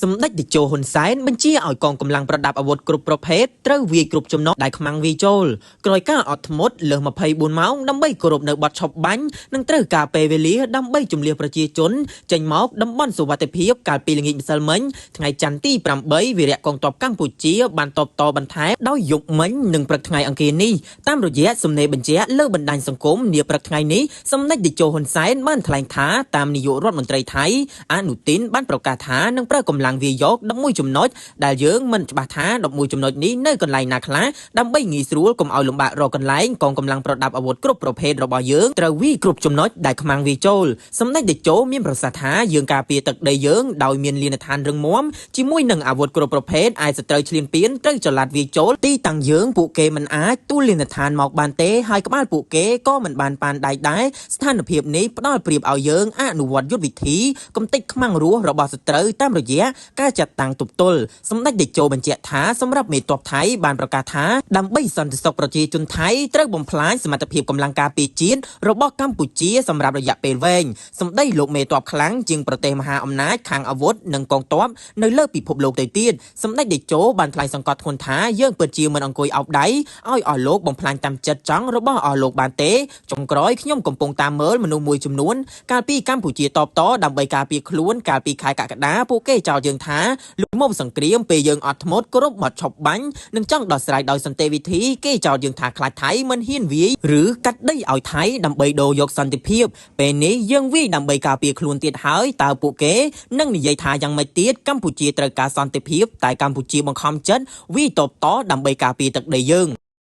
សម្ដេចតេជោហ៊ុនសែនបញ្ជាឲ្យកងកម្លាំងប្រដាប់អាវុធគ្រប់ប្រភេទត្រូវវាយគ្រប់ចំណុចដែលខ្មាំងវាយចូលក្រោយការអត់ធ្មត់លើស24ម៉ោងដើម្បីគោរពនៅបទឈប់បាញ់និងត្រូវការពេលវេលាដើម្បីជំនះប្រជាជនចេញមកតំបន់សុវត្ថិភាពកាលពីល្ងាចម្សិលមិញថ្ងៃច័ន្ទទី8វីរៈកងទ័ពកម្ពុជាបានតបតបន្ថែមដោយយប់មិញនិងព្រឹកថ្ងៃអង្គារនេះតាមរយៈសំណេរបញ្ជាក់លើបណ្ដាញសង្គមនាព្រឹកថ្ងៃនេះសម្ដេចតេជោហ៊ុនសែនបានថ្លែងថាតាមនាយករដ្ឋមន្ត្រីថៃអនុទិនបានប្រកាសថានឹងប្រើកម្លាំងវាយក11ចំណុចដែលយើងមិនច្បាស់ថា11ចំណុចនេះនៅកន្លែងណាខ្លះដើម្បីងាយស្រួលកុំឲ្យលំបាករកកន្លែងកងកម្លាំងប្រដាប់អាវុធគ្រប់ប្រភេទរបស់យើងត្រូវវាយគ្រប់ចំណុចដែលខ្មាំងវាចូលសម្ដេចតេជោមានប្រសាសន៍ថាយើងការពារទឹកដីយើងដោយមានលានដ្ឋានរឹងមាំជាមួយនឹងអាវុធគ្រប់ប្រភេទឯសត្រូវឈ្លានពានត្រូវចល័តវាយចូលទីតាំងយើងពួកគេមិនអាចទូលលានដ្ឋានមកបានទេហើយក្បាលពួកគេក៏មិនបានប៉ានដៃដែរស្ថានភាពនេះផ្ដល់ប្រៀបឲ្យយើងអនុវត្តយុទ្ធវិធីកំទេចខ្មាំងរស់របស់សត្រូវតាមរយៈការចាត់តាំងទប់ទល់សម្ដេចតេជោបញ្ជាក់ថាសម្រាប់មេទ័ពថៃបានប្រកាសថាដើម្បីសន្តិសុខប្រជាជនថៃត្រូវបំផ្លាញសមត្ថភាពកម្លាំងការពារជាតិរបស់កម្ពុជាសម្រាប់រយៈពេលវែងសម្ដីលោកមេទ័ពខ្លាំងជាងប្រទេសមហាអំណាចខាងអាវុធនិងកងទ័ពនៅលើពិភពលោកទៅទៀតសម្ដេចតេជោបានថ្លែងសង្កត់ធ្ងន់ថាយើងពិតជាមិនអង្គុយអោបដៃឲ្យអស់លោកបំផ្លាញតាមចិត្តចង់របស់អស់លោកបានទេចុងក្រោយខ្ញុំកំពុងតាមមើលមនុស្សមួយចំនួនកាលពីកម្ពុជាតបតដើម្បីការពារខ្លួនកាលពីខែកក្កដាពួកគេចោទយើងថាលុបមកសង្គ្រាមពេលយើងអត់ធ្មត់គ្រប់បត់ឈប់បាញ់និងចង់ដោះស្រាយដោយសន្តិវិធីគេចោទយើងថាខ្លាចថៃមិនហ៊ានវាយឬកាត់ដីឲ្យថៃដើម្បីដូរយកសន្តិភាពពេលនេះយើងវាយដើម្បីការពារខ្លួនទៀតហើយតើពួកគេនឹងនិយាយថាយ៉ាងម៉េចទៀតកម្ពុជាត្រូវការសន្តិភាពតែកម្ពុជាបង្ខំចិត្តវាយតបតដើម្បីការពារទឹកដីយើង